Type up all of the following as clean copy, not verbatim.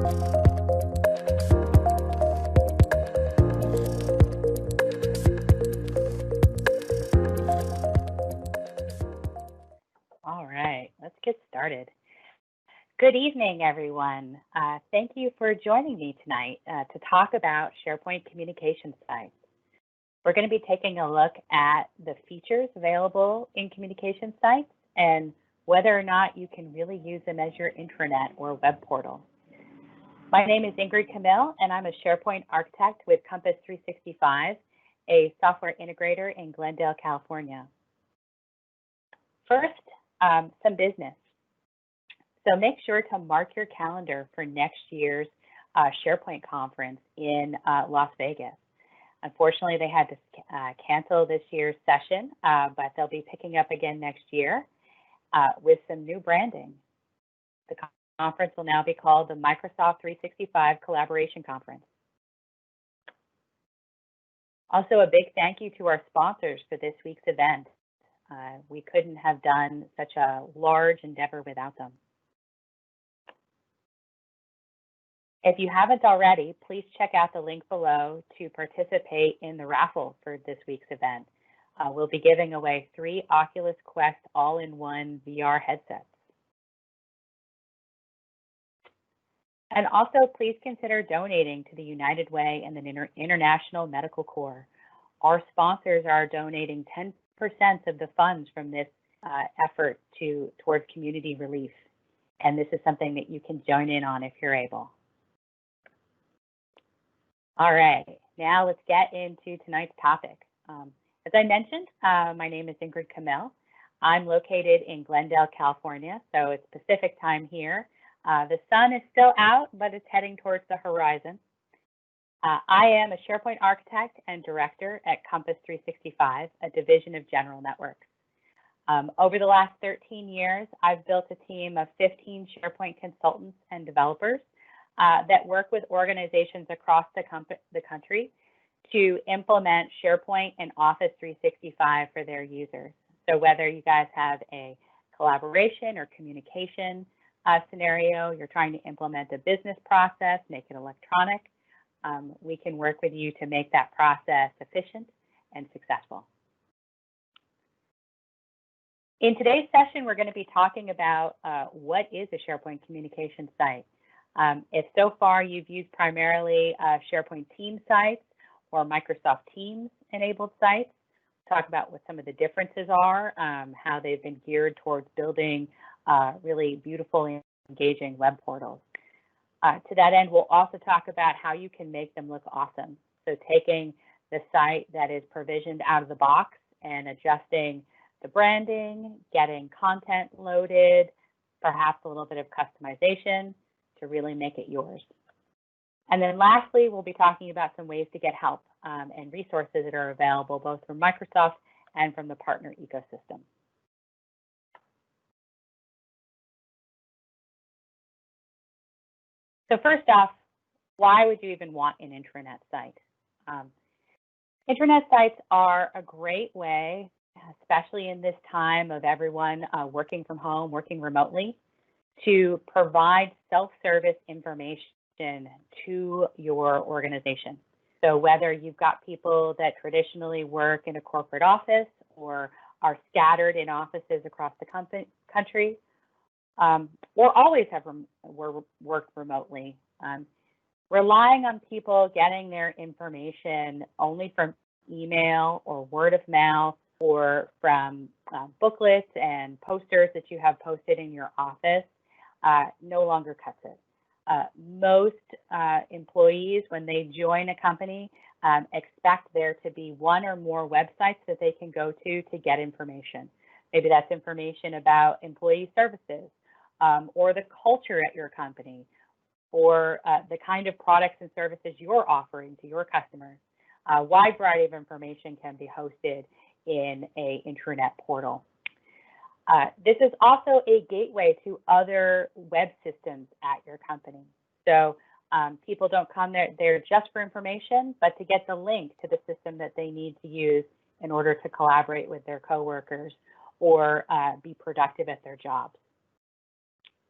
All right, let's get started. Good evening, everyone. Thank you for joining me tonight to talk about SharePoint communication sites. We're going to be taking a look at the features available in communication sites and whether or not you can really use them as your intranet or web portal. My name is Ingrid Camill, and I'm a SharePoint architect with Compass 365, a software integrator in Glendale, California. First, some business. So make sure to mark your calendar for next year's SharePoint conference in Las Vegas. Unfortunately, they had to cancel this year's session, but they'll be picking up again next year with some new branding. The conference will now be called the Microsoft 365 Collaboration Conference. Also, a big thank you to our sponsors for this week's event. We couldn't have done such a large endeavor without them. If you haven't already, please check out the link below to participate in the raffle for this week's event. We'll be giving away 3 Oculus Quest all-in-one VR headsets. And also, please consider donating to the United Way and the International Medical Corps. Our sponsors are donating 10% of the funds from this effort towards community relief. And this is something that you can join in on if you're able. All right, now let's get into tonight's topic. As I mentioned, my name is Ingrid Camill. I'm located in Glendale, California, so it's Pacific time here. The sun is still out, but it's heading towards the horizon. I am a SharePoint architect and director at Compass 365, a division of General Networks. Over the last 13 years, I've built a team of 15 SharePoint consultants and developers that work with organizations across the country to implement SharePoint and Office 365 for their users. So whether you guys have a collaboration or communication scenario, you're trying to implement a business process, make it electronic, we can work with you to make that process efficient and successful. In today's session, we're going to be talking about what is a SharePoint communication site. If so far you've used primarily SharePoint team sites or Microsoft Teams enabled sites, talk about what some of the differences are, how they've been geared towards building really beautiful and engaging web portals. To that end, we'll also talk about how you can make them look awesome. So taking the site that is provisioned out of the box and adjusting the branding, getting content loaded, perhaps a little bit of customization to really make it yours. And then lastly, we'll be talking about some ways to get help and resources that are available both from Microsoft and from the partner ecosystem. So first off, why would you even want an intranet site? Intranet sites are a great way, especially in this time of everyone working from home, working remotely, to provide self-service information to your organization. So whether you've got people that traditionally work in a corporate office or are scattered in offices across the country, or always have worked remotely, relying on people getting their information only from email or word of mouth or from booklets and posters that you have posted in your office no longer cuts it. Most employees, when they join a company, expect there to be one or more websites that they can go to get information. Maybe that's information about employee services or the culture at your company or the kind of products and services you're offering to your customers. A wide variety of information can be hosted in an intranet portal. This is also a gateway to other web systems at your company. So people don't come there just for information, but to get the link to the system that they need to use in order to collaborate with their coworkers or be productive at their jobs.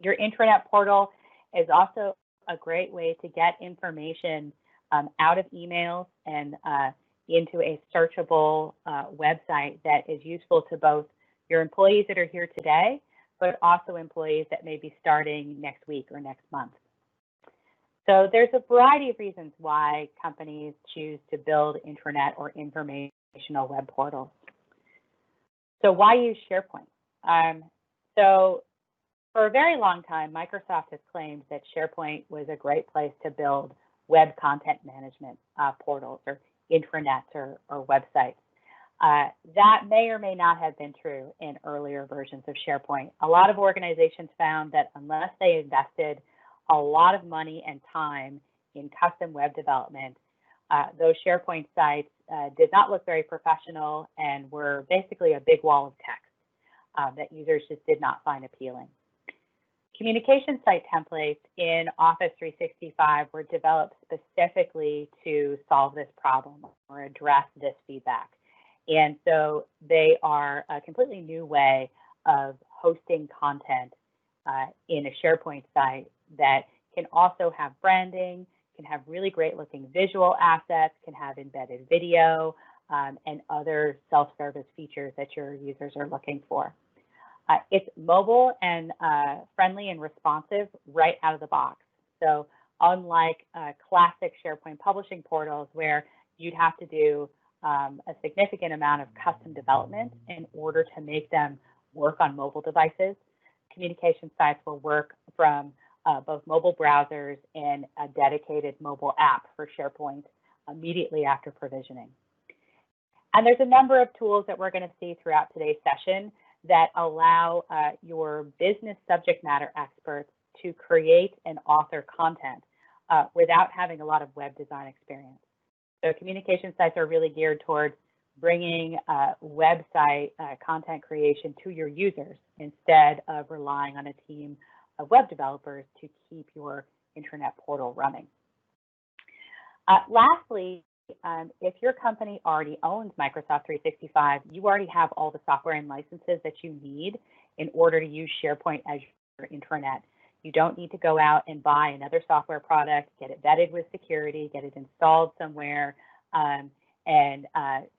Your intranet portal is also a great way to get information out of emails and into a searchable website that is useful to both your employees that are here today, but also employees that may be starting next week or next month. So there's a variety of reasons why companies choose to build intranet or informational web portals. So why use SharePoint? So for a very long time, Microsoft has claimed that SharePoint was a great place to build web content management portals or intranets or websites. That may or may not have been true in earlier versions of SharePoint. A lot of organizations found that unless they invested a lot of money and time in custom web development, those SharePoint sites did not look very professional and were basically a big wall of text that users just did not find appealing. Communication site templates in Office 365 were developed specifically to solve this problem or address this feedback. And so they are a completely new way of hosting content in a SharePoint site that can also have branding, can have really great looking visual assets, can have embedded video, and other self-service features that your users are looking for. It's mobile and friendly and responsive right out of the box. So unlike classic SharePoint publishing portals where you'd have to do a significant amount of custom development in order to make them work on mobile devices, communication sites will work from both mobile browsers and a dedicated mobile app for SharePoint immediately after provisioning. And there's a number of tools that we're going to see throughout today's session that allow your business subject matter experts to create and author content without having a lot of web design experience. So communication sites are really geared towards bringing website content creation to your users instead of relying on a team of web developers to keep your intranet portal running. Lastly, if your company already owns Microsoft 365, you already have all the software and licenses that you need in order to use SharePoint as your intranet. You don't need to go out and buy another software product, get it vetted with security, get it installed somewhere, and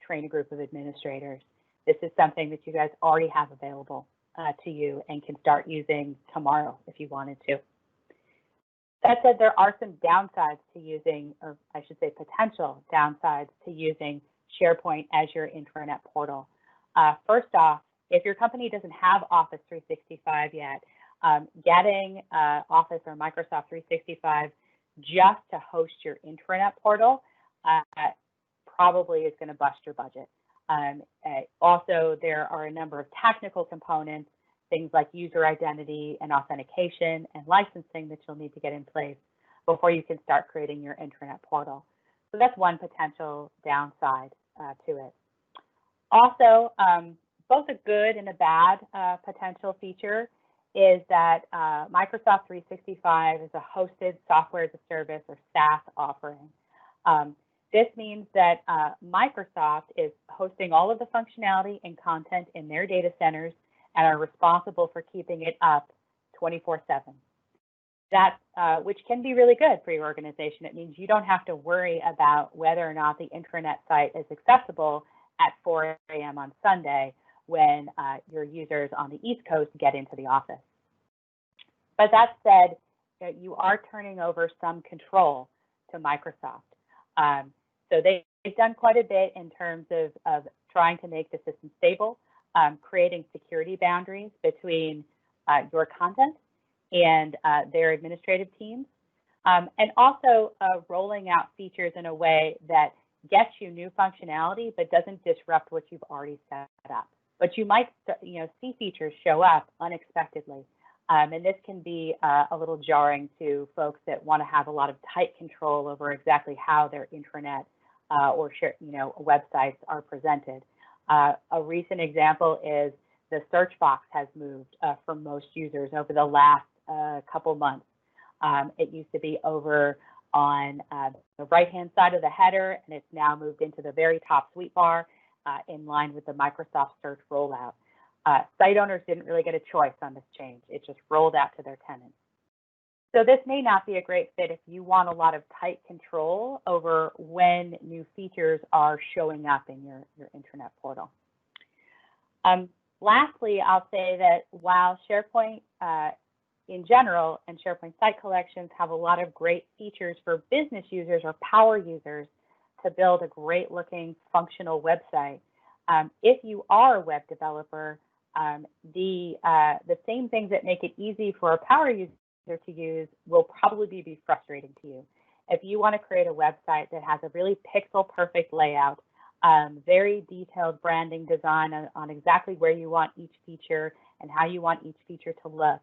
train a group of administrators. This is something that you guys already have available to you and can start using tomorrow if you wanted to. That said, there are some downsides to using, or I should say potential downsides to using SharePoint as your intranet portal. First off, if your company doesn't have Office 365 yet, getting Office or Microsoft 365 just to host your intranet portal probably is going to bust your budget. Also, there are a number of technical components, things like user identity and authentication and licensing that you'll need to get in place before you can start creating your intranet portal. So that's one potential downside to it. Also, both a good and a bad potential feature is that Microsoft 365 is a hosted software as a service or SaaS offering. This means that Microsoft is hosting all of the functionality and content in their data centers and are responsible for keeping it up 24/7. That, which can be really good for your organization. It means you don't have to worry about whether or not the intranet site is accessible at 4 a.m. on Sunday when your users on the East Coast get into the office. But that said, you are turning over some control to Microsoft. So they've done quite a bit in terms of trying to make the system stable, creating security boundaries between your content and their administrative teams, and also rolling out features in a way that gets you new functionality but doesn't disrupt what you've already set up. But you might see features show up unexpectedly, and this can be a little jarring to folks that want to have a lot of tight control over exactly how their intranet or websites are presented. A recent example is the search box has moved for most users over the last couple months. It used to be over on the right-hand side of the header, and it's now moved into the very top sweet bar in line with the Microsoft Search rollout. Site owners didn't really get a choice on this change. It just rolled out to their tenants. So this may not be a great fit if you want a lot of tight control over when new features are showing up in your intranet portal. Lastly, I'll say that while SharePoint in general and SharePoint site collections have a lot of great features for business users or power users to build a great looking functional website, if you are a web developer, the same things that make it easy for a power user to use will probably be frustrating to you. If you want to create a website that has a really pixel perfect layout, very detailed branding design on exactly where you want each feature and how you want each feature to look,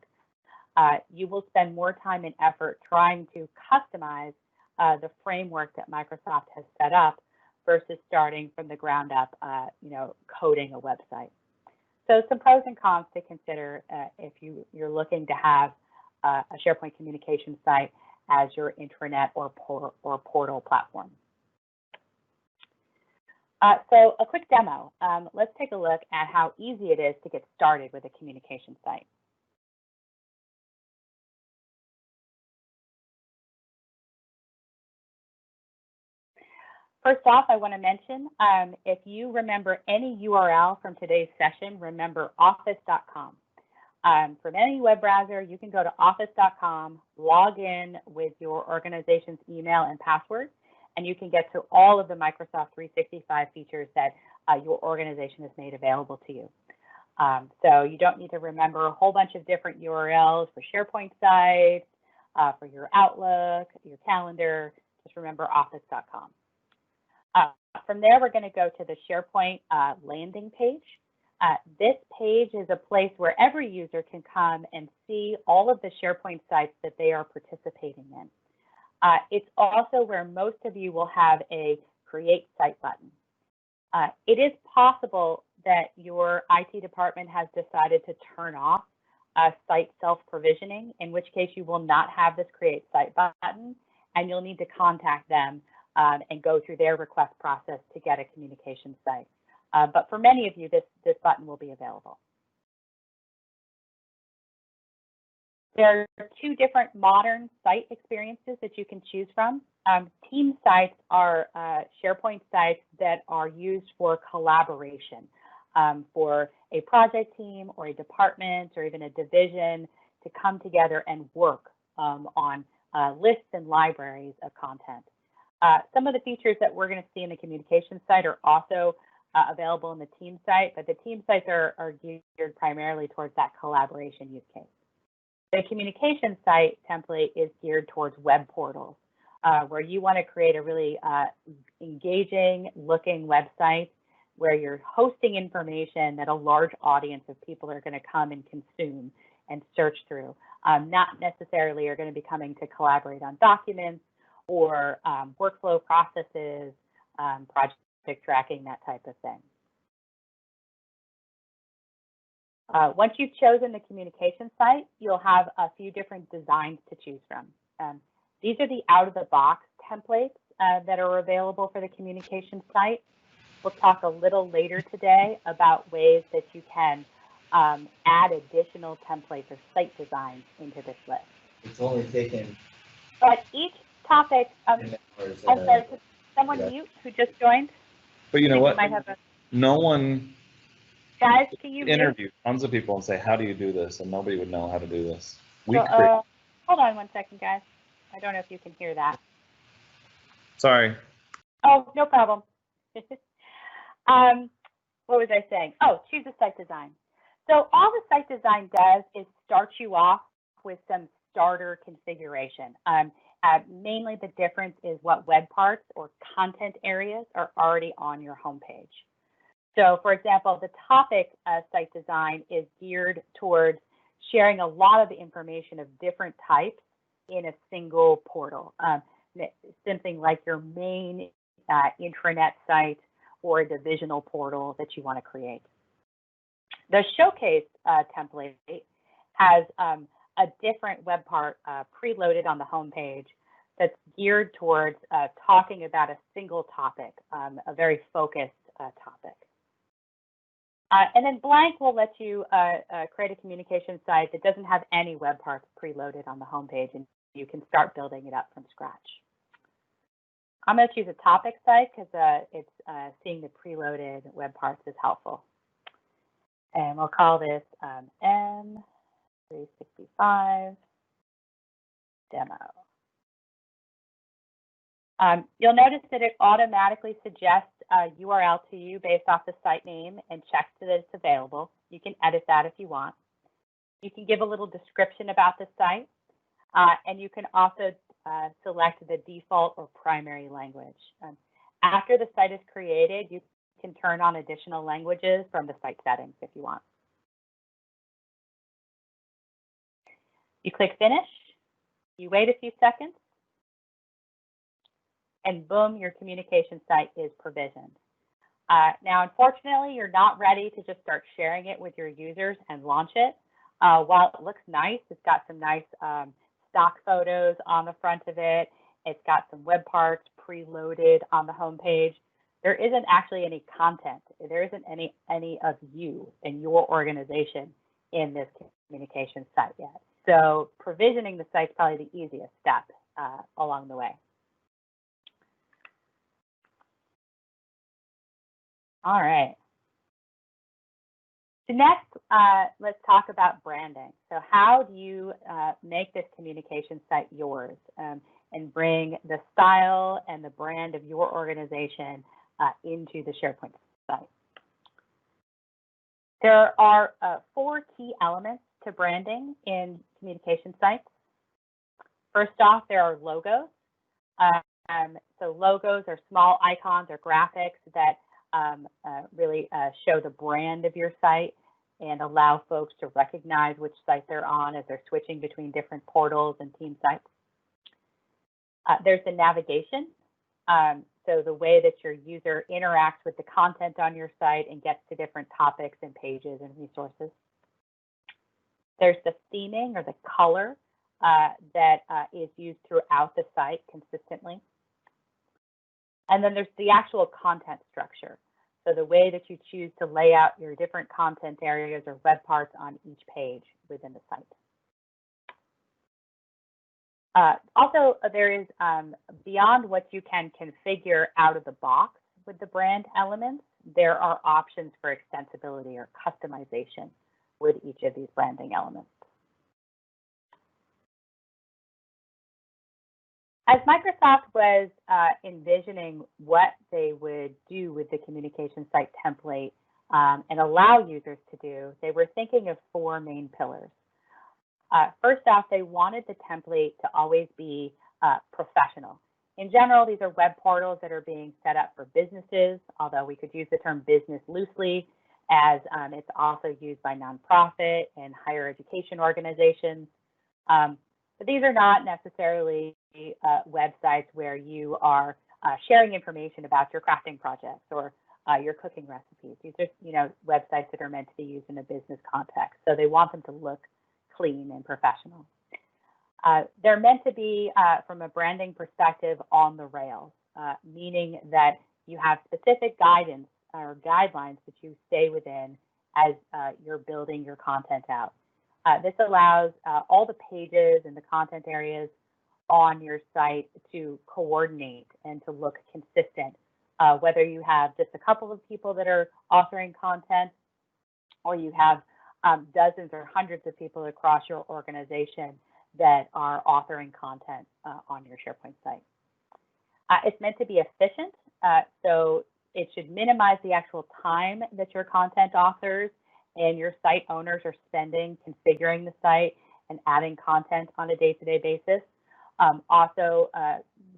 you will spend more time and effort trying to customize the framework that Microsoft has set up versus starting from the ground up, coding a website. So some pros and cons to consider if you're looking to have a SharePoint communication site as your intranet or portal platform. So a quick demo. Let's take a look at how easy it is to get started with a communication site. First off, I want to mention, if you remember any URL from today's session, remember office.com. From any web browser, you can go to office.com, log in with your organization's email and password, and you can get to all of the Microsoft 365 features that your organization has made available to you. So you don't need to remember a whole bunch of different URLs for SharePoint sites, for your Outlook, your calendar. Just remember office.com. From there, we're going to go to the SharePoint landing page. This page is a place where every user can come and see all of the SharePoint sites that they are participating in. It's also where most of you will have a Create Site button. It is possible that your IT department has decided to turn off site self-provisioning, in which case you will not have this Create Site button, and you'll need to contact them and go through their request process to get a communication site. But for many of you, this button will be available. There are two different modern site experiences that you can choose from. Team sites are SharePoint sites that are used for collaboration, for a project team or a department or even a division to come together and work on lists and libraries of content. Some of the features that we're going to see in the communication site are also available in the team site, but the team sites are geared primarily towards that collaboration use case. The communication site template is geared towards web portals, where you want to create a really engaging looking website where you're hosting information that a large audience of people are going to come and consume and search through. Not necessarily are going to be coming to collaborate on documents or workflow processes, project tracking, that type of thing. Once you've chosen the communication site, you'll have a few different designs to choose from. These are the out-of-the-box templates that are available for the communication site. We'll talk a little later today about ways that you can add additional templates or site designs into this list. It's only taken. But each topic, I'm sorry, could someone mute who just joined? But you know what? A... No one guys, can you interview tons of people and say, how do you do this? And nobody would know how to do this. Hold on one second, guys. I don't know if you can hear that. Sorry. Oh, no problem. What was I saying? Oh, choose a site design. So all the site design does is start you off with some starter configuration. Mainly the difference is what web parts or content areas are already on your homepage. So for example, the topic site design is geared towards sharing a lot of the information of different types in a single portal. Something like your main intranet site or a divisional portal that you want to create. The showcase template has a different web part preloaded on the homepage that's geared towards talking about a single topic, a very focused topic. And then blank will let you create a communication site that doesn't have any web parts preloaded on the homepage, and you can start building it up from scratch. I'm going to choose a topic site because seeing the preloaded web parts is helpful. And we'll call this M365 demo. You'll notice that it automatically suggests a URL to you based off the site name and checks that it's available. You can edit that if you want. You can give a little description about the site, and you can also select the default or primary language. After the site is created, you can turn on additional languages from the site settings if you want. You click Finish, you wait a few seconds, and boom, your communication site is provisioned. Now, unfortunately, you're not ready to just start sharing it with your users and launch it. While it looks nice, it's got some nice stock photos on the front of it. It's got some web parts preloaded on the home page. There isn't actually any content. There isn't any of you and your organization in this communication site yet. So provisioning the site is probably the easiest step along the way. All right. So next, let's talk about branding. So how do you make this communication site yours and bring the style and the brand of your organization into the SharePoint site? There are 4 key elements to branding in communication sites. First off, there are logos. So logos are small icons or graphics that really show the brand of your site and allow folks to recognize which site they're on as they're switching between different portals and team sites. There's the navigation, so the way that your user interacts with the content on your site and gets to different topics and pages and resources. There's the theming or the color that is used throughout the site consistently. And then there's the actual content structure. So the way that you choose to lay out your different content areas or web parts on each page within the site. Also, there is, beyond what you can configure out of the box with the brand elements, there are options for extensibility or customization with each of these branding elements. As Microsoft was envisioning what they would do with the communication site template and allow users to do, they were thinking of 4 main pillars. First off, they wanted the template to always be professional. In general, these are web portals that are being set up for businesses, although we could use the term business loosely, as it's also used by nonprofit and higher education organizations. But these are not necessarily websites where you are sharing information about your crafting projects or your cooking recipes. These are, websites that are meant to be used in a business context. So they want them to look clean and professional. They're meant to be, from a branding perspective, on the rails, meaning that you have specific guidance or guidelines that you stay within as you're building your content out. This allows all the pages and the content areas on your site to coordinate and to look consistent, whether you have just a couple of people that are authoring content or you have dozens or hundreds of people across your organization that are authoring content on your SharePoint site. It's meant to be efficient, so it should minimize the actual time that your content authors and your site owners are spending configuring the site and adding content on a day-to-day basis. Also,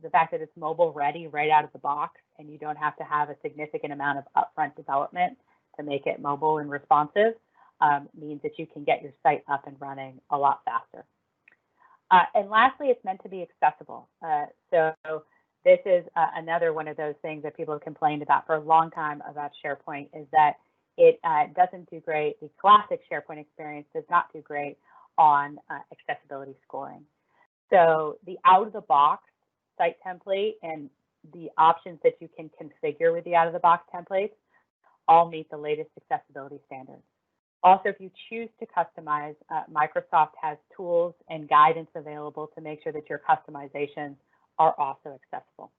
the fact that it's mobile ready right out of the box and you don't have to have a significant amount of upfront development to make it mobile and responsive means that you can get your site up and running a lot faster. And lastly, it's meant to be accessible. So this is another one of those things that people have complained about for a long time about SharePoint, is that it doesn't do great. The classic SharePoint experience does not do great on accessibility scoring. So the out-of-the-box site template and the options that you can configure with the out-of-the-box templates all meet the latest accessibility standards. Also, if you choose to customize, Microsoft has tools and guidance available to make sure that your customizations are also accessible.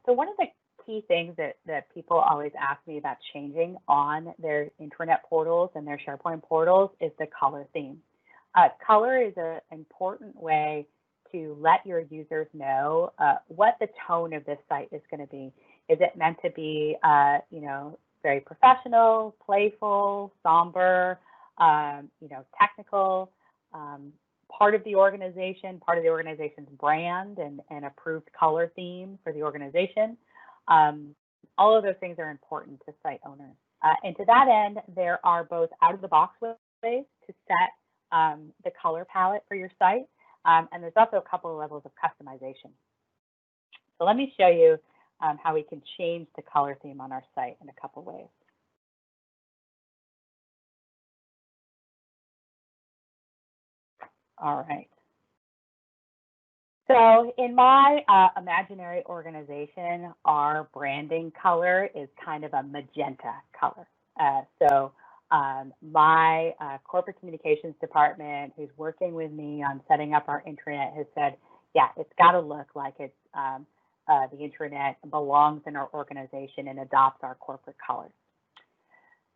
So one of the key things that people always ask me about changing on their intranet portals and their SharePoint portals is the color theme. Color is an important way to let your users know what the tone of this site is going to be. Is it meant to be, you know, very professional, playful, somber, you know, technical, part of the organization's brand and approved color theme for the organization? All of those things are important to site owners. And to that end, there are both out-of-the-box ways to set the color palette for your site, and there's also a couple of levels of customization. So let me show you how we can change the color theme on our site in a couple ways. All right. So in my imaginary organization, our branding color is kind of a magenta color. My corporate communications department, who's working with me on setting up our intranet, has said, yeah, it's got to look like it's the intranet belongs in our organization and adopts our corporate colors.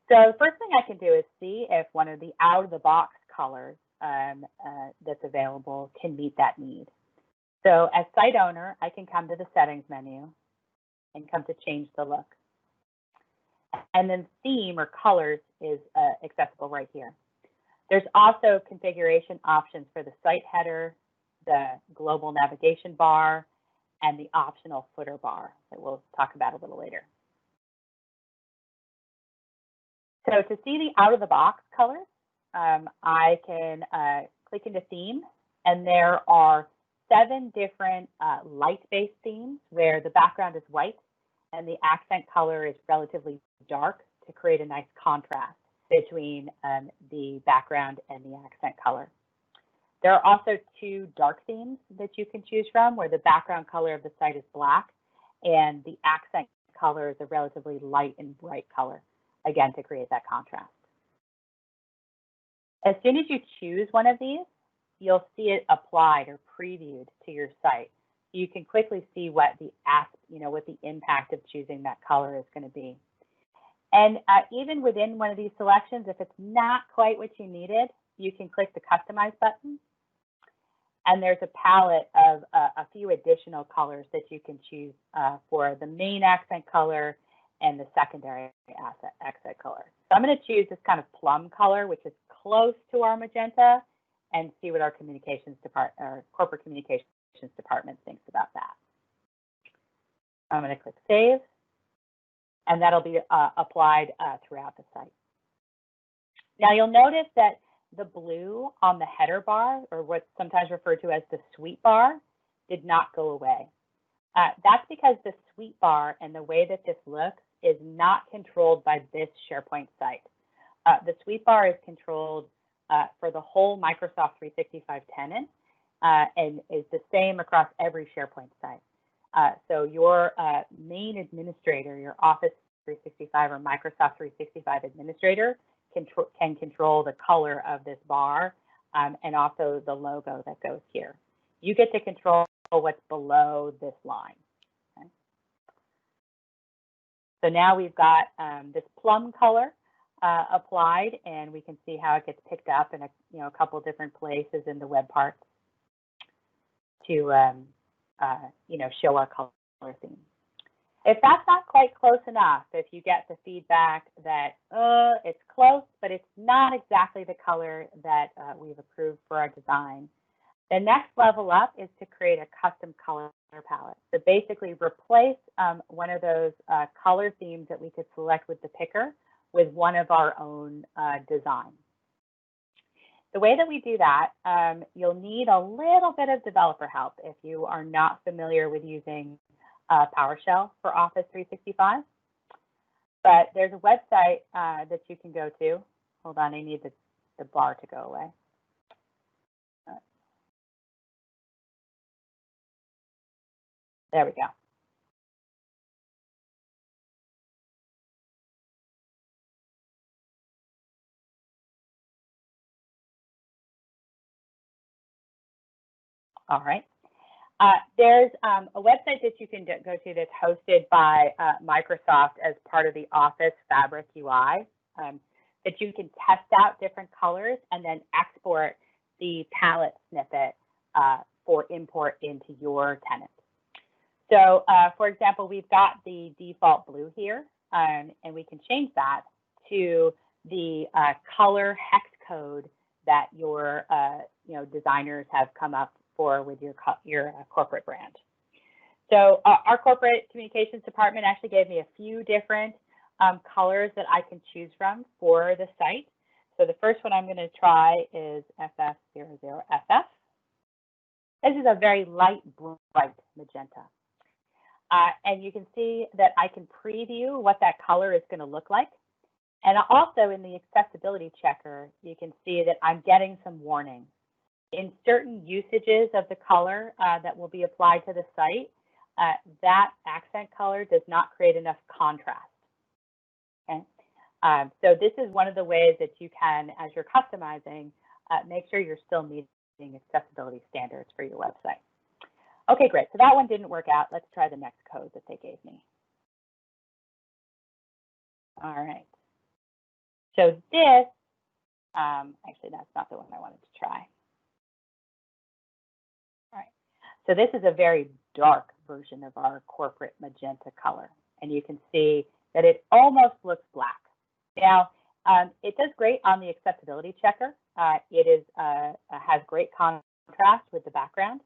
So the first thing I can do is see if one of the out-of-the-box colors that's available can meet that need. So as site owner, I can come to the settings menu and come to change the look. And then theme or colors is accessible right here. There's also configuration options for the site header, the global navigation bar, and the optional footer bar that we'll talk about a little later. So to see the out-of-the-box colors, I can click into theme, and there are 7 different light-based themes where the background is white and the accent color is relatively dark to create a nice contrast between the background and the accent color. There are also 2 dark themes that you can choose from where the background color of the site is black and the accent color is a relatively light and bright color, again, to create that contrast. As soon as you choose one of these, you'll see it applied or previewed to your site. You can quickly see what the what the impact of choosing that color is going to be. And even within one of these selections, if it's not quite what you needed, you can click the Customize button. And there's a palette of a few additional colors that you can choose for the main accent color and the secondary accent color. So I'm going to choose this kind of plum color, which is close to our magenta, and see what our corporate communications department thinks about that. I'm going to click Save, and that'll be applied throughout the site. Now you'll notice that the blue on the header bar, or what's sometimes referred to as the sweet bar, did not go away. That's because the sweet bar and the way that this looks is not controlled by this SharePoint site. The sweet bar is controlled for the whole Microsoft 365 tenant and is the same across every SharePoint site. So your main administrator, your Office 365 or Microsoft 365 administrator can control the color of this bar and also the logo that goes here. You get to control what's below this line. Okay? So now we've got this plum color applied, and we can see how it gets picked up in a couple of different places in the web parts to show our color theme. If that's not quite close enough, if you get the feedback that it's close, but it's not exactly the color that we've approved for our design, the next level up is to create a custom color palette. So basically replace one of those color themes that we could select with the picker with one of our own designs. The way that we do that, you'll need a little bit of developer help if you are not familiar with using PowerShell for Office 365. But there's a website that you can go to. Hold on, I need the bar to go away. There we go. All right. There's a website that you can go to that's hosted by Microsoft as part of the Office Fabric UI that you can test out different colors and then export the palette snippet for import into your tenant. So, for example, we've got the default blue here, and we can change that to the color hex code that your designers have come up for with your corporate brand. So our corporate communications department actually gave me a few different colors that I can choose from for the site. So the first one I'm going to try is FF00FF. This is a very light, bright magenta. And you can see that I can preview what that color is going to look like. And also in the accessibility checker, you can see that I'm getting some warnings. In certain usages of the color that will be applied to the site, that accent color does not create enough contrast. Okay? So this is one of the ways that you can, as you're customizing, make sure you're still meeting accessibility standards for your website. Okay, great. So that one didn't work out. Let's try the next code that they gave me. All right. So this, actually, that's not the one I wanted to try. All right. So this is a very dark version of our corporate magenta color. And you can see that it almost looks black. Now, it does great on the accessibility checker. It has great contrast with the background.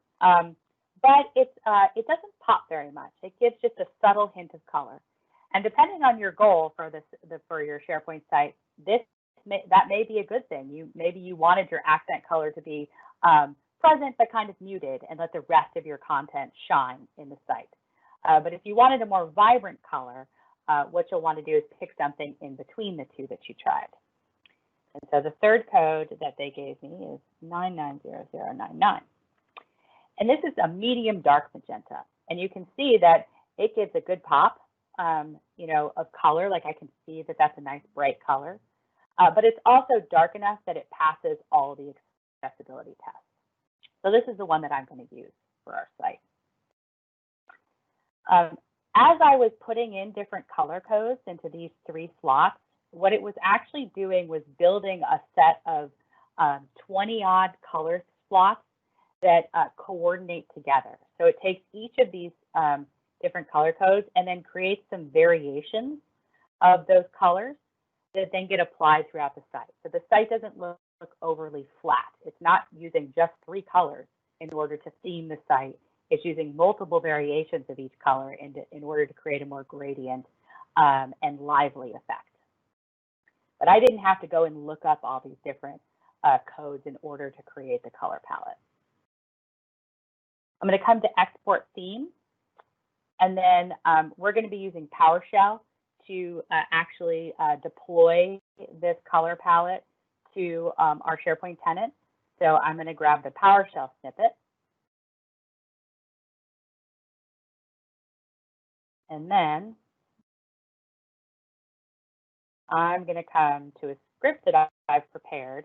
But it doesn't pop very much. It gives just a subtle hint of color. And depending on your goal for for your SharePoint site, that may be a good thing. Maybe you wanted your accent color to be present but kind of muted and let the rest of your content shine in the site. But if you wanted a more vibrant color, what you'll want to do is pick something in between the two that you tried. And so the third code that they gave me is 990099. And this is a medium dark magenta. And you can see that it gives a good pop, of color. Like I can see that that's a nice bright color. But it's also dark enough that it passes all the accessibility tests. So this is the one that I'm going to use for our site. As I was putting in different color codes into these 3 slots, what it was actually doing was building a set of 20-odd color slots that coordinate together. So it takes each of these different color codes and then creates some variations of those colors that then get applied throughout the site. So the site doesn't look overly flat. It's not using just 3 colors in order to theme the site. It's using multiple variations of each color in order to create a more gradient and lively effect. But I didn't have to go and look up all these different codes in order to create the color palette. I'm going to come to Export Theme, and then we're going to be using PowerShell to actually deploy this color palette to our SharePoint tenant. So I'm going to grab the PowerShell snippet. And then I'm going to come to a script that I've prepared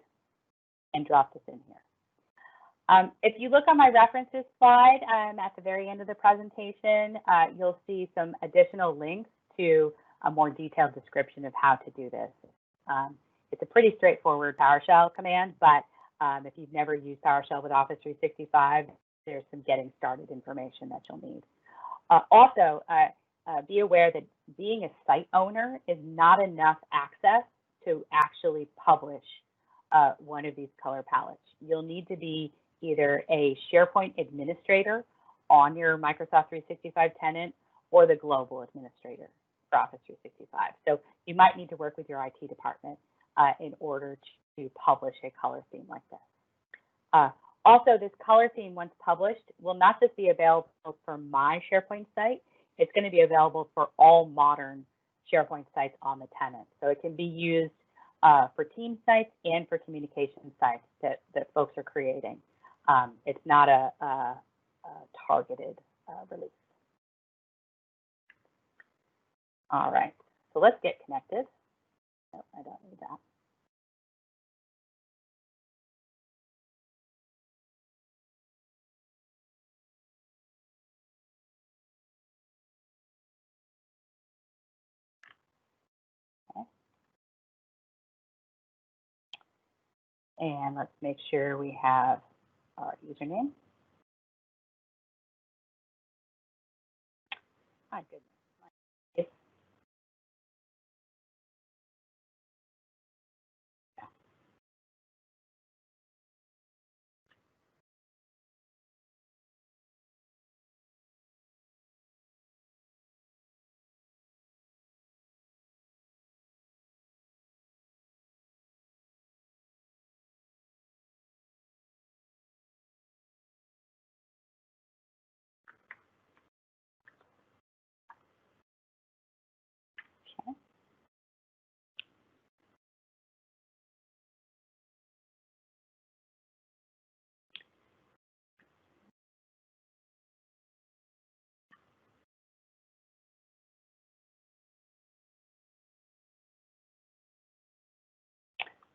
and drop this in here. If you look on my references slide at the very end of the presentation, you'll see some additional links to a more detailed description of how to do this. It's a pretty straightforward PowerShell command, but if you've never used PowerShell with Office 365, there's some getting started information that you'll need. Also, be aware that being a site owner is not enough access to actually publish one of these color palettes. You'll need to be either a SharePoint administrator on your Microsoft 365 tenant or the global administrator for Office 365. So you might need to work with your IT department in order to publish a color theme like this. Also, this color theme, once published, will not just be available for my SharePoint site, it's going to be available for all modern SharePoint sites on the tenant. So it can be used for team sites and for communication sites that folks are creating. It's not a targeted release. All right, so let's get connected. No, I don't need that. And let's make sure we have our username. My goodness.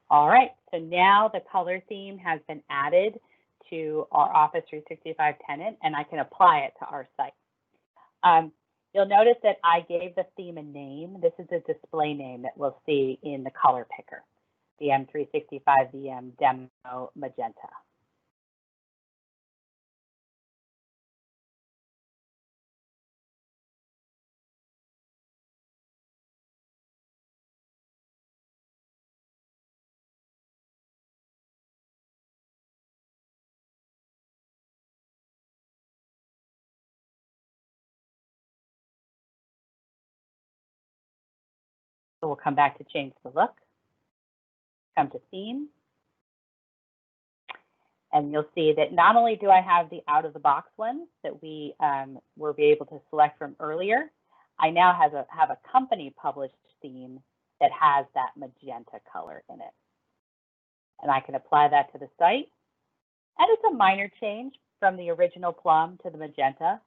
All right, so now the color theme has been added to our Office 365 tenant, and I can apply it to our site. You'll notice that I gave the theme a name. This is a display name that we'll see in the color picker, the M365 VM Demo Magenta. So we'll come back to change the look, come to theme, and you'll see that not only do I have the out-of-the-box ones that we were able to select from earlier, I now have a company published theme that has that magenta color in it. And I can apply that to the site. And it's a minor change from the original plum to the magenta,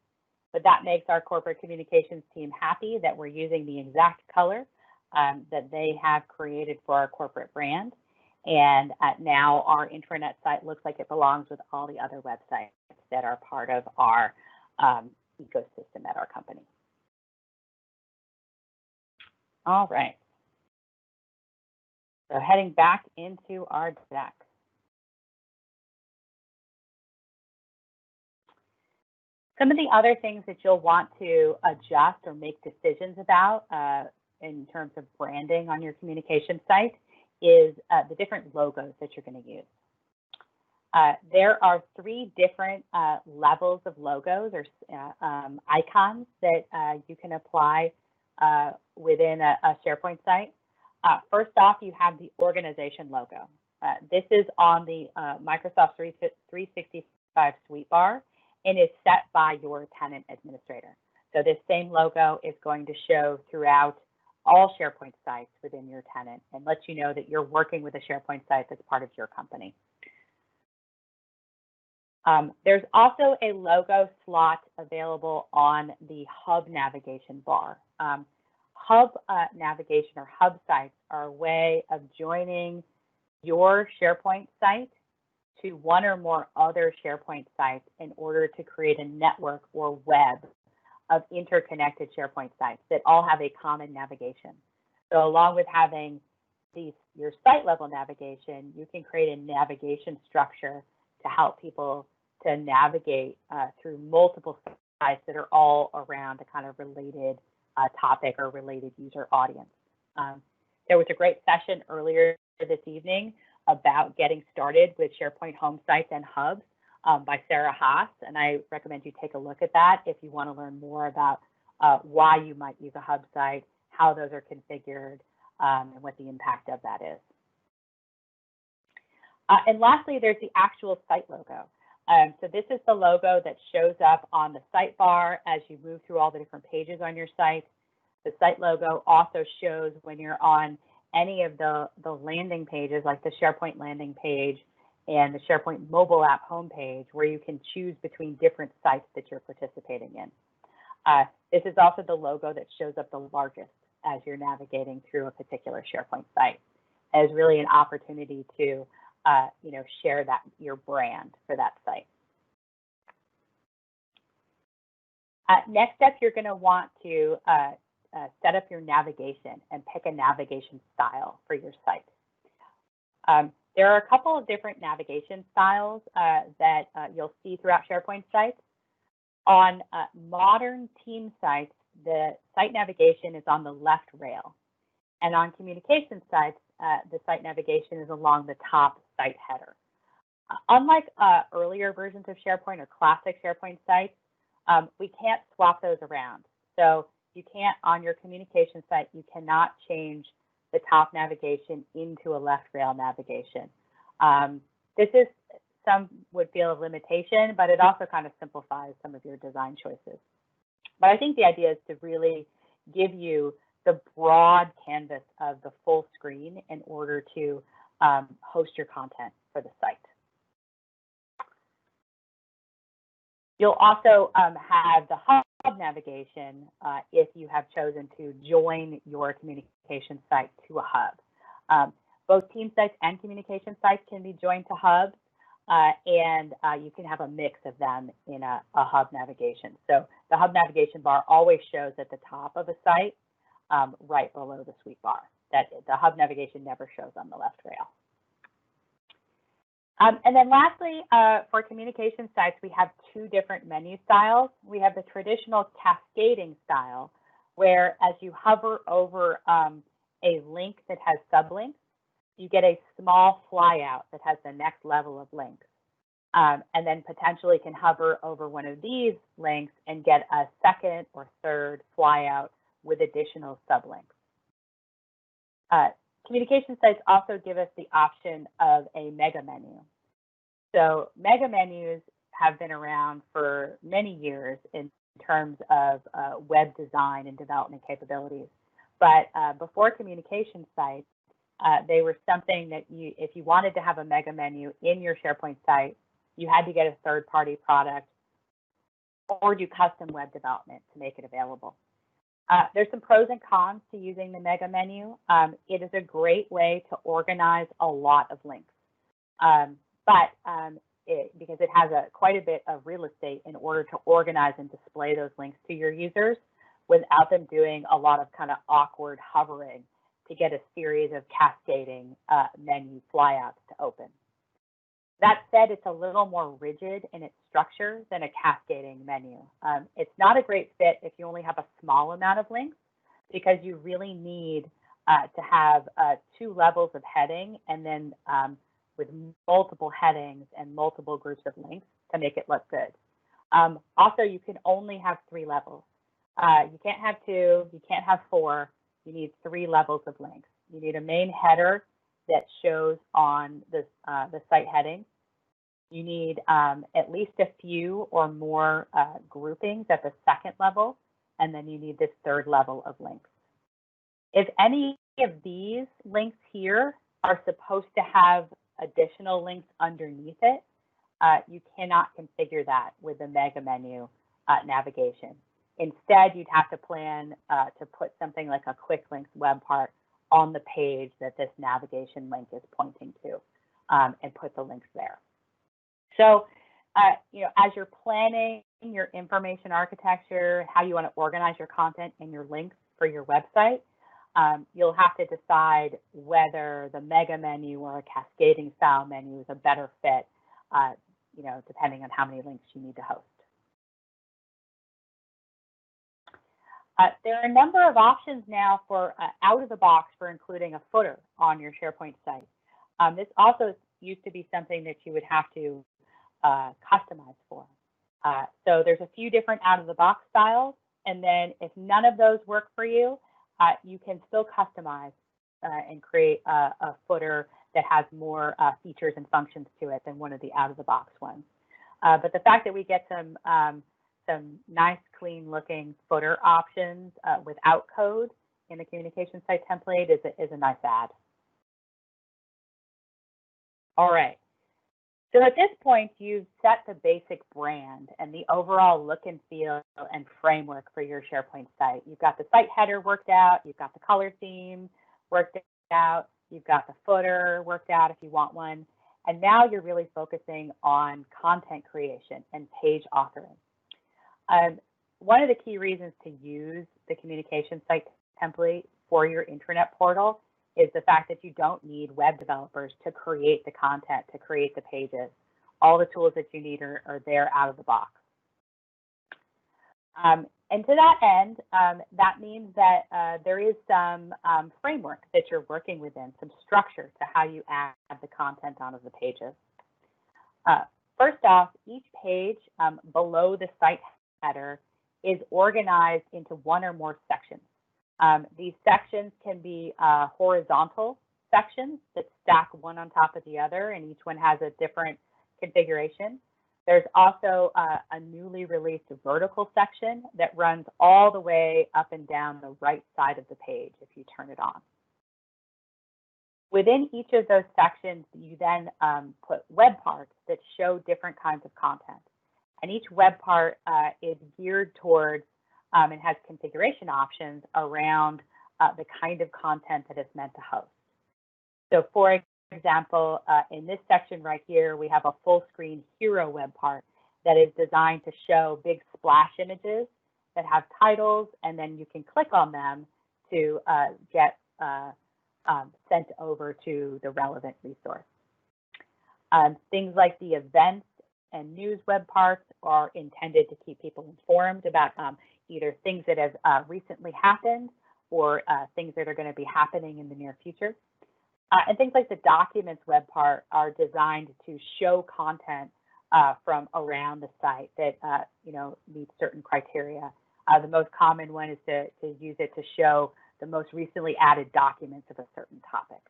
but that makes our corporate communications team happy that we're using the exact color that they have created for our corporate brand. And now our intranet site looks like it belongs with all the other websites that are part of our ecosystem at our company. All right. So heading back into our deck. Some of the other things that you'll want to adjust or make decisions about in terms of branding on your communication site is the different logos that you're going to use. There are 3 different levels of logos or icons that you can apply within a SharePoint site. First off, you have the organization logo. This is on the Microsoft 365 suite bar and is set by your tenant administrator. So this same logo is going to show throughout all SharePoint sites within your tenant and lets you know that you're working with a SharePoint site that's part of your company. There's also a logo slot available on the Hub navigation bar. Hub navigation or Hub sites are a way of joining your SharePoint site to one or more other SharePoint sites in order to create a network or web of interconnected SharePoint sites that all have a common navigation. So along with having your site level navigation, you can create a navigation structure to help people to navigate through multiple sites that are all around a kind of related topic or related user audience. There was a great session earlier this evening about getting started with SharePoint home sites and hubs by Sarah Haas, and I recommend you take a look at that if you want to learn more about why you might use a hub site, how those are configured, and what the impact of that is. And lastly, there's the actual site logo. So this is the logo that shows up on the site bar as you move through all the different pages on your site. The site logo also shows when you're on any of the landing pages, like the SharePoint landing page and the SharePoint mobile app homepage, where you can choose between different sites that you're participating in. This is also the logo that shows up the largest as you're navigating through a particular SharePoint site, as really an opportunity to share your brand for that site. Next up, you're going to want to set up your navigation and pick a navigation style for your site. There are a couple of different navigation styles that you'll see throughout SharePoint sites. On modern team sites, the site navigation is on the left rail. And on communication sites, the site navigation is along the top site header. Unlike earlier versions of SharePoint or classic SharePoint sites, we can't swap those around. So you can't, on your communication site, you cannot change the top navigation into a left rail navigation. This is, some would feel a limitation, but it also kind of simplifies some of your design choices. But I think the idea is to really give you the broad canvas of the full screen in order to host your content for the site. You'll also have the hub navigation if you have chosen to join your communication site to a hub. Both team sites and communication sites can be joined to hubs, and you can have a mix of them in a hub navigation. So the hub navigation bar always shows at the top of a site, right below the sweep bar. That the hub navigation never shows on the left rail. And then lastly, for communication sites, we have two different menu styles. We have the traditional cascading style, where as you hover over a link that has sublinks, you get a small flyout that has the next level of links. And then potentially can hover over one of these links and get a second or third flyout with additional sublinks. Communication sites also give us the option of a mega menu. So mega menus have been around for many years in terms of web design and development capabilities. But before communication sites, they were something that you, if you wanted to have a mega menu in your SharePoint site, you had to get a third-party product or do custom web development to make it available. There's some pros and cons to using the mega menu. It is a great way to organize a lot of links, because it has quite a bit of real estate in order to organize and display those links to your users without them doing a lot of kind of awkward hovering to get a series of cascading menu flyouts to open. That said, it's a little more rigid in its structure than a cascading menu. It's not a great fit if you only have a small amount of links, because you really need to have 2 levels of heading and then with multiple headings and multiple groups of links to make it look good. Also, you can only have 3 levels. You can't have 2, you can't have 4, you need 3 levels of links. You need a main header that shows on the site heading. You need at least a few or more groupings at the 2nd level, and then you need this 3rd level of links. If any of these links here are supposed to have additional links underneath it, you cannot configure that with the mega menu navigation. Instead, you'd have to plan to put something like a quick links web part on the page that this navigation link is pointing to, and put the links there. So, as you're planning your information architecture, how you want to organize your content and your links for your website, you'll have to decide whether the mega menu or a cascading style menu is a better fit, depending on how many links you need to host. There are a number of options now for out of the box for including a footer on your SharePoint site. This also used to be something that you would have to customize for. So there's a few different out of the box styles, and then if none of those work for you, you can still customize and create a footer that has more features and functions to it than one of the out of the box ones. But the fact that we get some nice, clean looking footer options without code in the communication site template is a nice add. All right. So at this point, you've set the basic brand and the overall look and feel and framework for your SharePoint site. You've got the site header worked out, you've got the color theme worked out, you've got the footer worked out if you want one, and now you're really focusing on content creation and page authoring. One of the key reasons to use the communication site template for your intranet portal is the fact that you don't need web developers to create the content, to create the pages. All the tools that you need are there out of the box. And to that end, that means that there is some framework that you're working within, some structure to how you add the content onto the pages. First off, each page below the site header is organized into one or more sections. These sections can be horizontal sections that stack one on top of the other, and each one has a different configuration. There's also a newly released vertical section that runs all the way up and down the right side of the page if you turn it on. Within each of those sections, you then put web parts that show different kinds of content. And each web part is geared towards and has configuration options around the kind of content that it's meant to host. So for example, in this section right here, we have a full screen hero web part that is designed to show big splash images that have titles, and then you can click on them to get sent over to the relevant resource. Things like the events and news web parts are intended to keep people informed about either things that have recently happened or things that are going to be happening in the near future. And things like the documents web part are designed to show content from around the site that meets certain criteria. The most common one is to use it to show the most recently added documents of a certain topic.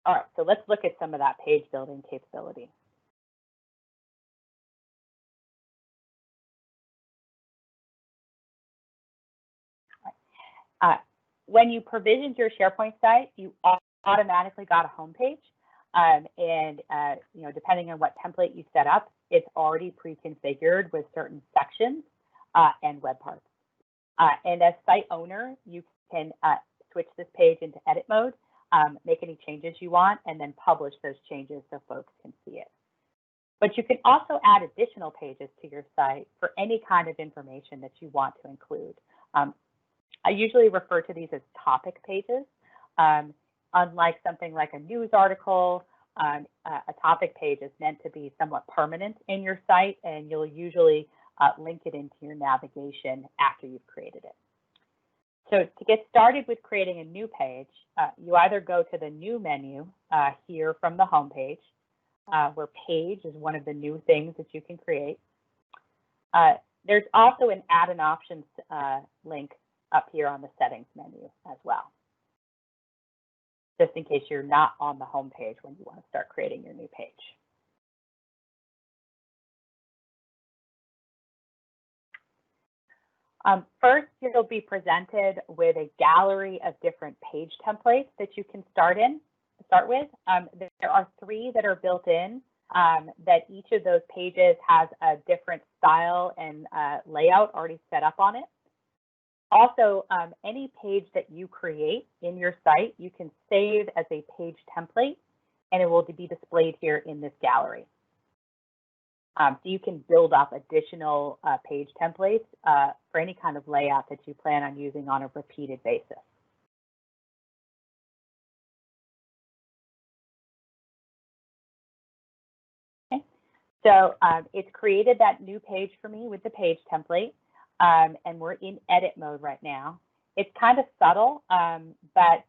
All right, so let's look at some of that page building capability. When you provisioned your SharePoint site, you automatically got a home page, depending on what template you set up, it's already pre-configured with certain sections and web parts. And as site owner, you can switch this page into edit mode, make any changes you want, and then publish those changes so folks can see it. But you can also add additional pages to your site for any kind of information that you want to include. I usually refer to these as topic pages. Unlike something like a news article, a topic page is meant to be somewhat permanent in your site, and you'll usually link it into your navigation after you've created it. So to get started with creating a new page, you either go to the new menu here from the home page, where page is one of the new things that you can create. There's also an add an options link up here on the settings menu as well, just in case you're not on the home page when you want to start creating your new page. First, you'll be presented with a gallery of different page templates that you can start with. There are 3 that are built in, that each of those pages has a different style and layout already set up on it. Also, any page that you create in your site, you can save as a page template, and it will be displayed here in this gallery. So you can build up additional page templates for any kind of layout that you plan on using on a repeated basis. Okay. So it's created that new page for me with the page template. And we're in edit mode right now. It's kind of subtle, but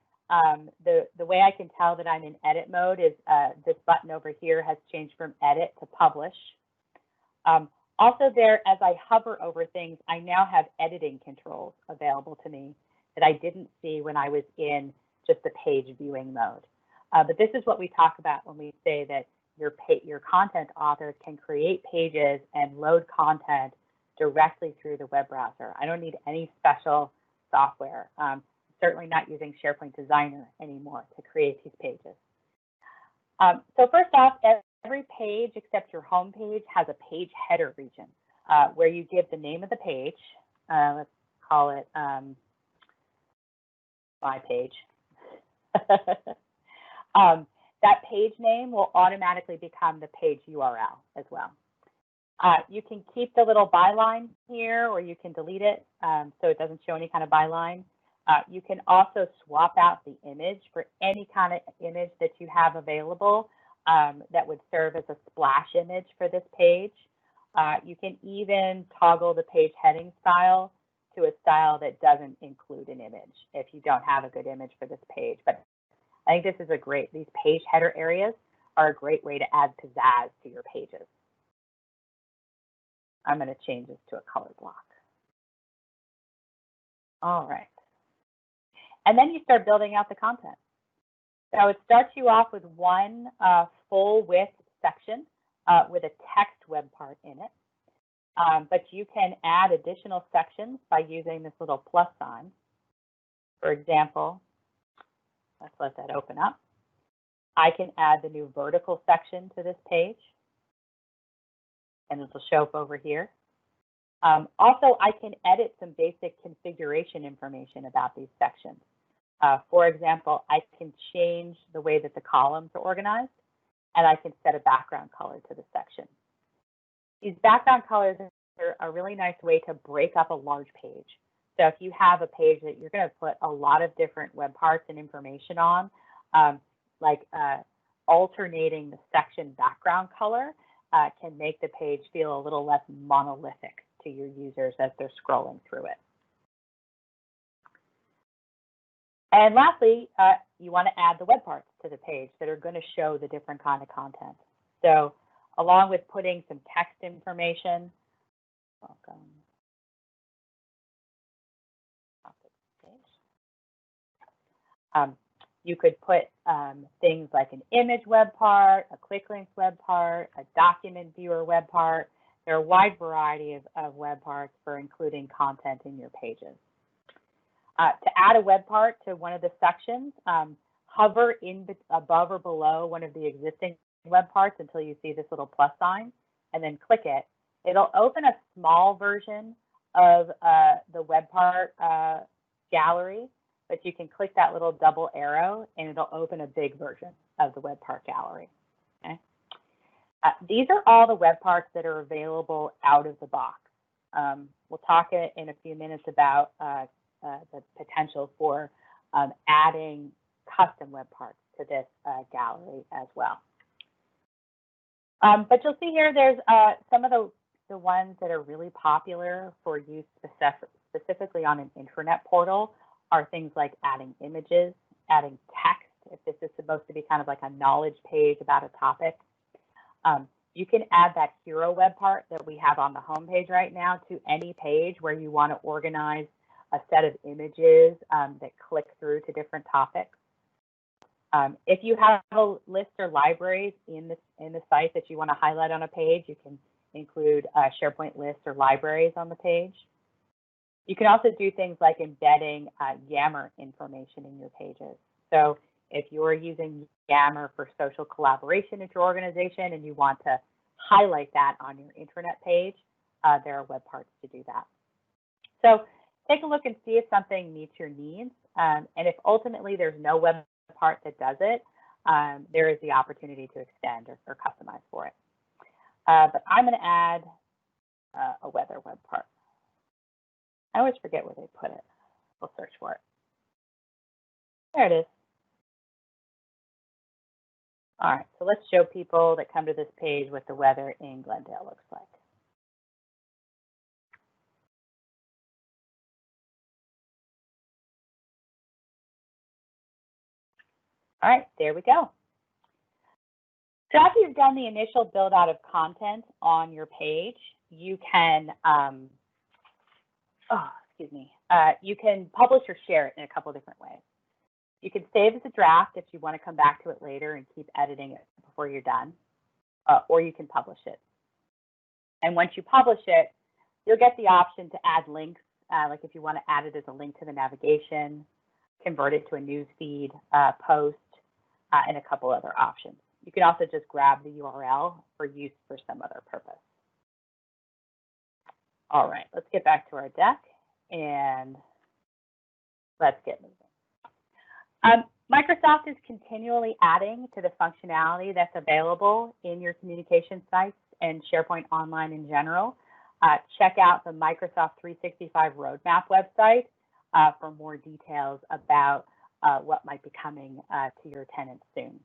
the way I can tell that I'm in edit mode is this button over here has changed from edit to publish. Also there, as I hover over things, I now have editing controls available to me that I didn't see when I was in just the page viewing mode. But this is what we talk about when we say that your content authors can create pages and load content directly through the web browser. I don't need any special software. Certainly not using SharePoint Designer anymore to create these pages. So first off, every page except your home page has a page header region where you give the name of the page. Let's call it my page. That page name will automatically become the page URL as well. You can keep the little byline here, or you can delete it so it doesn't show any kind of byline. You can also swap out the image for any kind of image that you have available that would serve as a splash image for this page. You can even toggle the page heading style to a style that doesn't include an image if you don't have a good image for this page. But I think this is these page header areas are a great way to add pizzazz to your pages. I'm going to change this to a color block. All right. And then you start building out the content. So it starts you off with one full width section with a text web part in it. But you can add additional sections by using this little plus sign. For example, let's let that open up. I can add the new vertical section to this page, and this will show up over here. Also, I can edit some basic configuration information about these sections. For example, I can change the way that the columns are organized, and I can set a background color to the section. These background colors are a really nice way to break up a large page. So if you have a page that you're going to put a lot of different web parts and information on, alternating the section background color can make the page feel a little less monolithic to your users as they're scrolling through it. And lastly, you want to add the web parts to the page that are going to show the different kind of content. So along with putting some text information, you could put things like an image web part, a quick links web part, a document viewer web part. There are a wide variety of web parts for including content in your pages. To add a web part to one of the sections, hover above or below one of the existing web parts until you see this little plus sign, and then click it. It'll open a small version of the web part gallery, but you can click that little double arrow and it'll open a big version of the web part gallery. Okay? These are all the web parts that are available out of the box. We'll talk in a few minutes about the potential for adding custom web parts to this gallery as well. But you'll see here there's some of the ones that are really popular for use specifically on an intranet portal are things like adding images, adding text, if this is supposed to be kind of like a knowledge page about a topic. You can add that hero web part that we have on the home page right now to any page where you want to organize a set of images that click through to different topics. If you have a list or libraries in the site that you want to highlight on a page, you can include SharePoint lists or libraries on the page. You can also do things like embedding Yammer information in your pages. So if you're using Yammer for social collaboration at your organization and you want to highlight that on your intranet page, there are web parts to do that. So take a look and see if something meets your needs. And if ultimately there's no web part that does it, there is the opportunity to extend or customize for it. But I'm going to add a weather web part. I always forget where they put it. We'll search for it. There it is. All right, so let's show people that come to this page what the weather in Glendale looks like. All right, there we go. So after you've done the initial build out of content on your page, you can, you can publish or share it in a couple of different ways. You can save as a draft if you want to come back to it later and keep editing it before you're done, or you can publish it. And once you publish it, you'll get the option to add links, like if you want to add it as a link to the navigation, convert it to a news feed post, and a couple other options. You can also just grab the URL for use for some other purpose. All right, let's get back to our deck and let's get moving. Microsoft is continually adding to the functionality that's available in your communication sites and SharePoint Online in general. Check out the Microsoft 365 Roadmap website for more details about what might be coming to your tenants soon.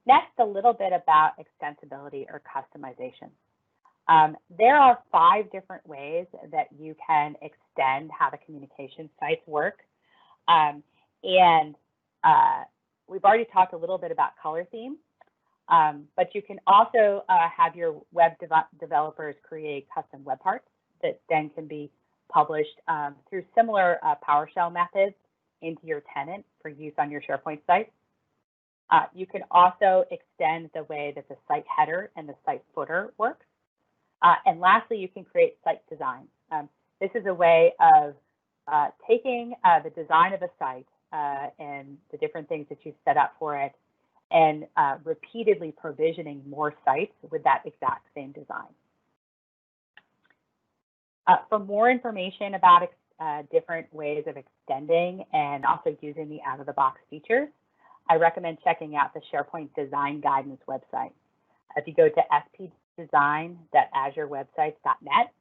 Next, a little bit about extensibility or customization. There are 5 different ways that you can extend how the communication sites work. We've already talked a little bit about color theme, but you can also have your web developers create custom web parts that then can be published through similar PowerShell methods into your tenant for use on your SharePoint site. You can also extend the way that the site header and the site footer works. And lastly, you can create site design. This is a way of taking the design of a site and the different things that you've set up for it and repeatedly provisioning more sites with that exact same design. For more information about different ways of extending and also using the out-of-the-box features, I recommend checking out the SharePoint Design Guidance website. If you go to spdesign.azurewebsites.net,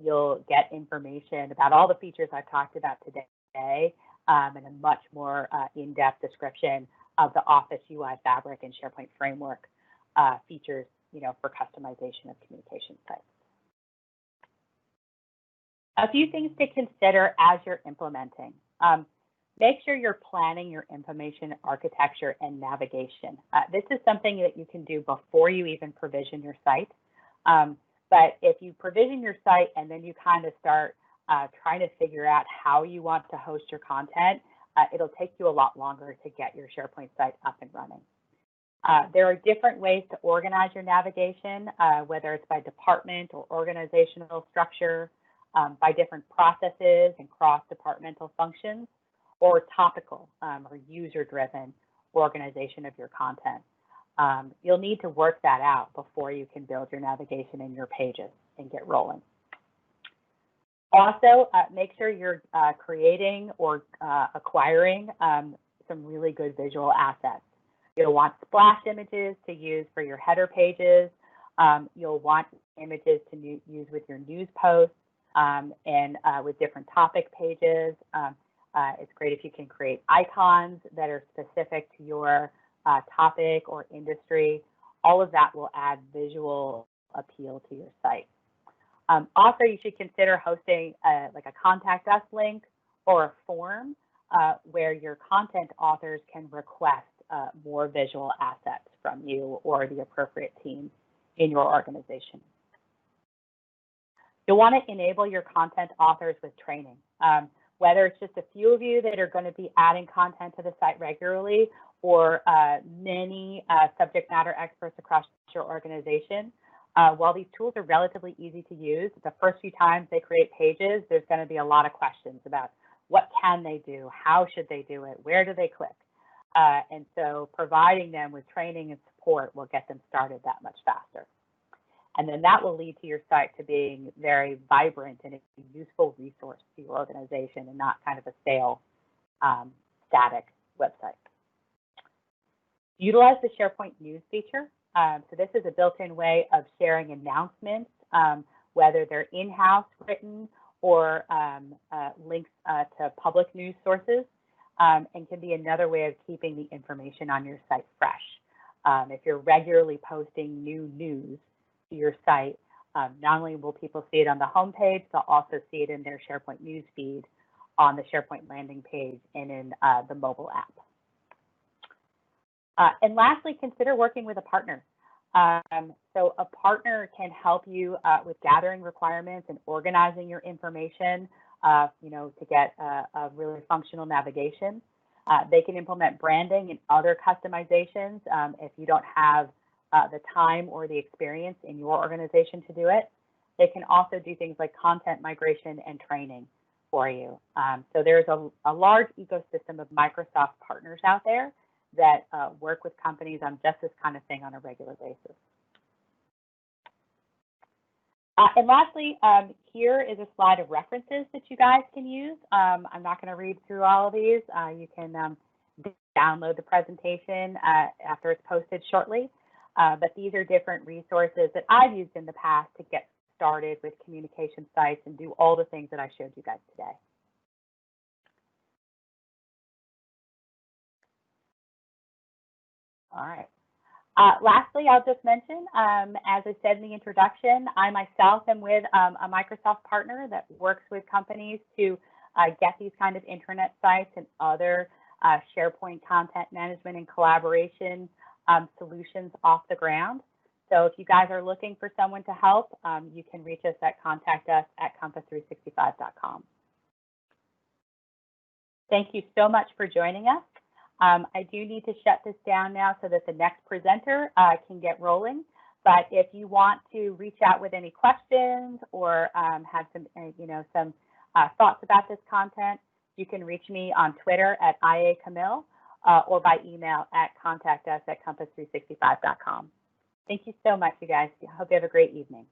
you'll get information about all the features I've talked about today and a much more in-depth description of the Office UI Fabric and SharePoint Framework features, for customization of communication sites. A few things to consider as you're implementing. Make sure you're planning your information architecture and navigation. This is something that you can do before you even provision your site. But if you provision your site and then you kind of start trying to figure out how you want to host your content, it'll take you a lot longer to get your SharePoint site up and running. There are different ways to organize your navigation, whether it's by department or organizational structure, by different processes and cross-departmental functions, or topical or user-driven organization of your content. You'll need to work that out before you can build your navigation in your pages and get rolling. Also, make sure you're creating or acquiring some really good visual assets. You'll want splash images to use for your header pages. You'll want images to use with your news posts and with different topic pages. It's great if you can create icons that are specific to your topic or industry. All of that will add visual appeal to your site. Also, you should consider hosting like a contact us link or a form where your content authors can request more visual assets from you or the appropriate team in your organization. You'll want to enable your content authors with training. Whether it's just a few of you that are going to be adding content to the site regularly or many subject matter experts across your organization. While these tools are relatively easy to use, the first few times they create pages, there's going to be a lot of questions about what can they do, how should they do it, where do they click? And so providing them with training and support will get them started that much faster. And then that will lead to your site to being very vibrant and a useful resource to your organization and not kind of a stale, static website. Utilize the SharePoint News feature. So this is a built-in way of sharing announcements, whether they're in-house written or links to public news sources, and can be another way of keeping the information on your site fresh. If you're regularly posting new news to your site, not only will people see it on the homepage, they'll also see it in their SharePoint news feed on the SharePoint landing page and in the mobile app. And lastly, consider working with a partner. So a partner can help you with gathering requirements and organizing your information, to get a really functional navigation. They can implement branding and other customizations if you don't have the time or the experience in your organization to do it. They can also do things like content migration and training for you. So there's a large ecosystem of Microsoft partners out there that work with companies on just this kind of thing on a regular basis. And lastly, here is a slide of references that you guys can use. I'm not going to read through all of these. You can download the presentation after it's posted shortly. But these are different resources that I've used in the past to get started with communication sites and do all the things that I showed you guys today. All right. Lastly, I'll just mention, as I said in the introduction, I myself am with a Microsoft partner that works with companies to get these kind of intranet sites and other SharePoint content management and collaboration solutions off the ground. So if you guys are looking for someone to help, you can reach us at contact@compass365.com. Thank you so much for joining us. I do need to shut this down now so that the next presenter can get rolling. But if you want to reach out with any questions or have some, some thoughts about this content, you can reach me on Twitter at Camill or by email at contact@compass365.com. Thank you so much, you guys. I hope you have a great evening.